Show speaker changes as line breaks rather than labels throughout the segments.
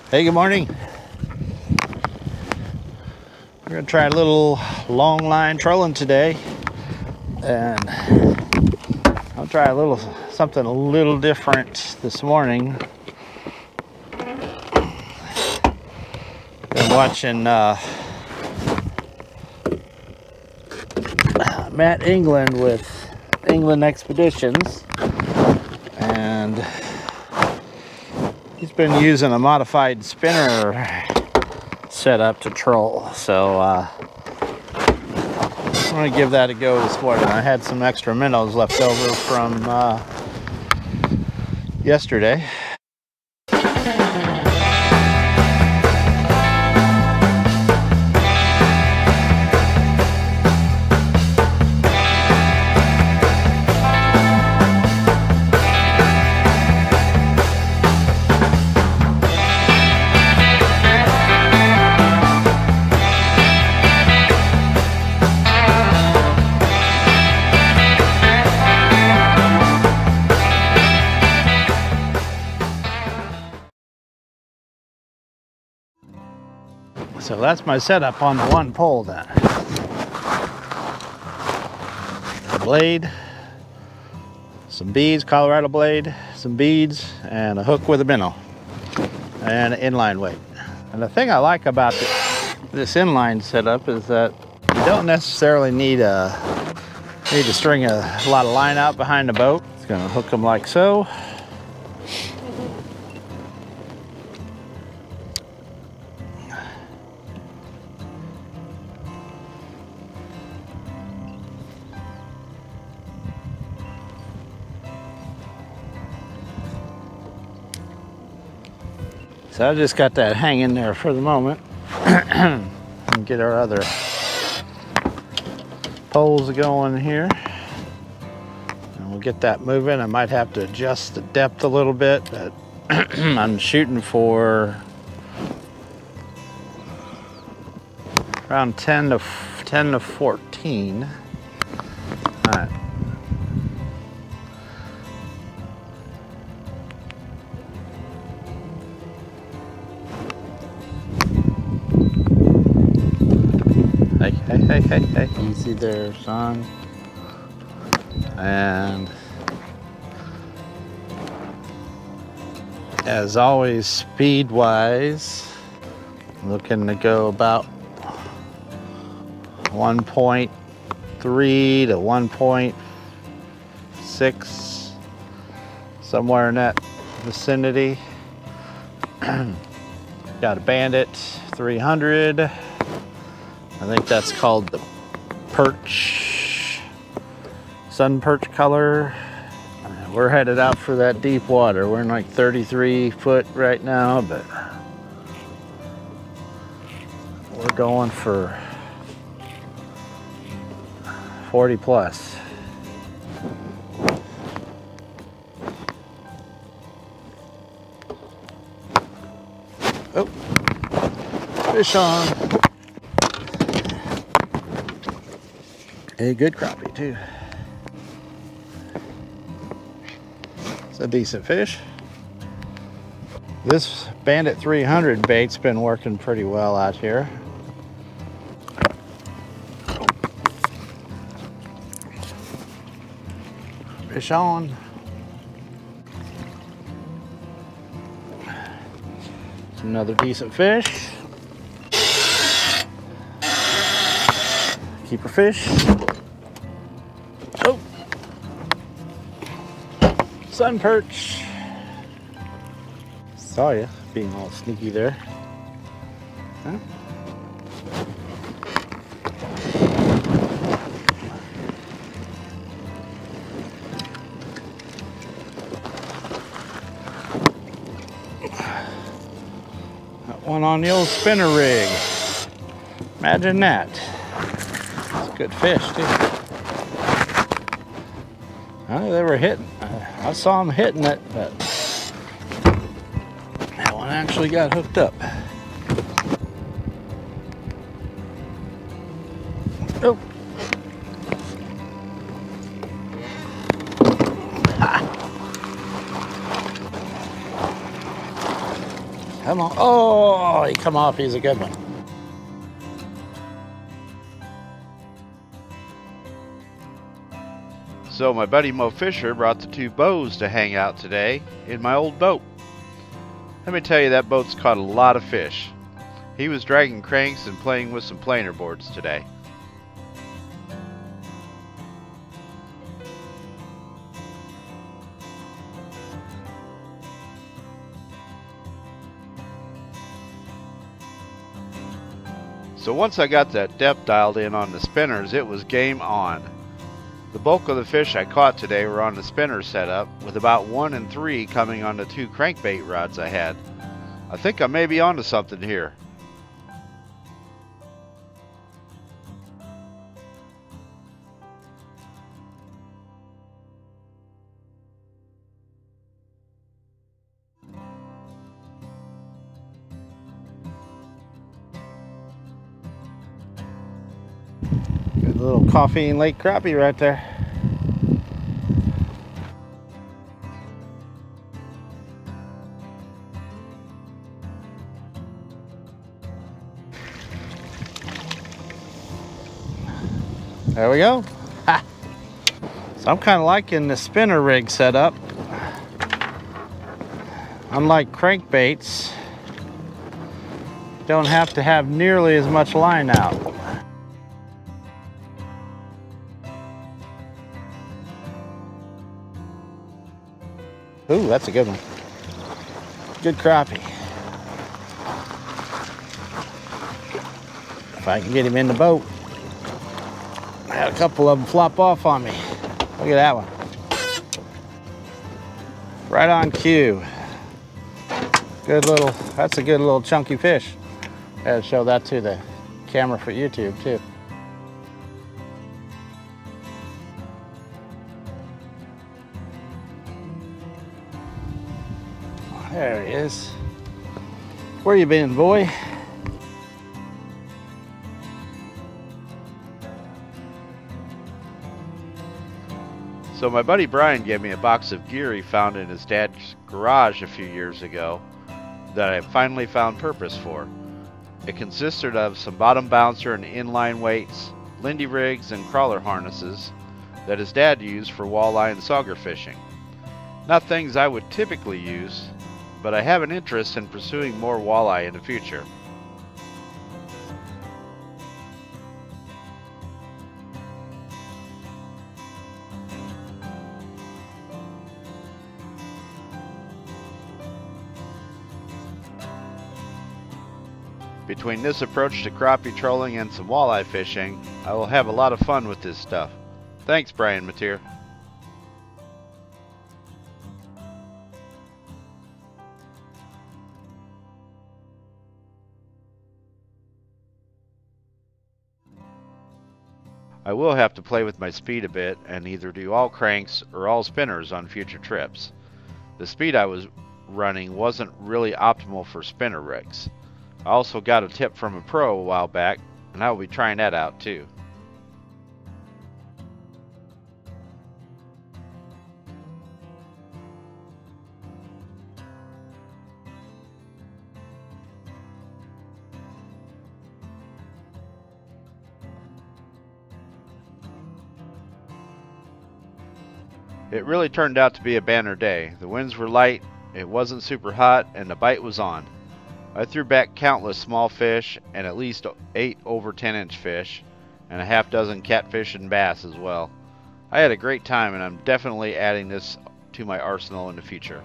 Hey, good morning. We're gonna try a little long line trolling today, and I'll try something a little different this morning. Been watching Matt England with England Expeditions, and he's been using a modified spinner setup to troll. So I'm gonna give that a go this morning. I had some extra minnows left over from yesterday. So that's my setup on the one pole then. A blade, some beads, Colorado blade, some beads, and a hook with a minnow, and an inline weight. And the thing I like about this inline setup is that you don't necessarily need to string a lot of line out behind the boat. It's gonna hook them like so. So I just got that hanging there for the moment. And get our other poles going here. And we'll get that moving. I might have to adjust the depth a little bit, but I'm shooting for around 10 to 14. All right. Hey. Easy there, son. And as always, speed-wise, I'm looking to go about 1.3 to 1.6, somewhere in that vicinity. Got a Bandit 300. I think that's called the perch, sun perch color. We're headed out for that deep water. We're in like 33 foot right now, but we're going for 40 plus. Oh, fish on. A good crappie too. It's a decent fish. This Bandit 300 bait's been working pretty well out here. Fish on. It's another decent fish. Keeper fish. Oh, sun perch. Saw ya being all sneaky there. Huh? Got one on the old spinner rig. Imagine that. Good fish too. They were hitting. I saw them hitting it, but that one actually got hooked up. Oh. Come on. Oh, he come off. He's a good one.
So my buddy Mo Fisher brought the 2 bows to hang out today in my old boat. Let me tell you, that boat's caught a lot of fish. He was dragging cranks and playing with some planer boards today. So once I got that depth dialed in on the spinners, it was game on. The bulk of the fish I caught today were on the spinner setup, with about 1 and 3 coming on the 2 crankbait rods I had. I think I may be onto something here.
Good little coffee and lake crappie right there. There we go. Ha. So I'm kind of liking the spinner rig setup. Unlike crankbaits, don't have to have nearly as much line out. Ooh, that's a good one. Good crappie. If I can get him in the boat. I had a couple of them flop off on me. Look at that one. Right on cue. Good little, that's a good little chunky fish. Gotta show that to the camera for YouTube too. There he is. Where you been, boy?
So my buddy Brian gave me a box of gear he found in his dad's garage a few years ago that I finally found purpose for. It consisted of some bottom bouncer and inline weights, Lindy rigs, and crawler harnesses that his dad used for walleye and sauger fishing. Not things I would typically use, but I have an interest in pursuing more walleye in the future. Between this approach to crappie trolling and some walleye fishing, I will have a lot of fun with this stuff. Thanks, Brian Mateer. I will have to play with my speed a bit and either do all cranks or all spinners on future trips. The speed I was running wasn't really optimal for spinner rigs. I also got a tip from a pro a while back, and I will be trying that out too. It really turned out to be a banner day. The winds were light, it wasn't super hot, and the bite was on. I threw back countless small fish and at least 8 over 10-inch fish, and a half dozen catfish and bass as well. I had a great time, and I'm definitely adding this to my arsenal in the future.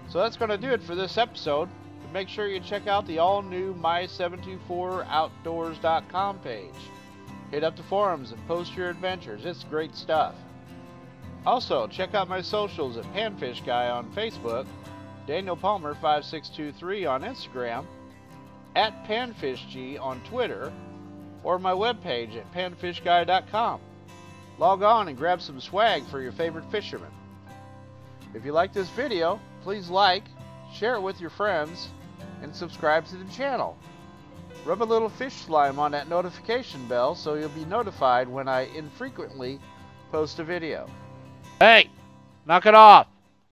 So that's going to do it for this episode. Make sure you check out the all-new my724outdoors.com page. Hit up the forums and post your adventures. It's great stuff. Also, check out my socials at Panfish Guy on Facebook, Daniel Palmer 5623 on Instagram, at PanfishG on Twitter, or my webpage at panfishguy.com. Log on and grab some swag for your favorite fishermen. If you like this video, please like, share it with your friends, and subscribe to the channel. Rub a little fish slime on that notification bell so you'll be notified when I infrequently post a video. Hey, knock it off!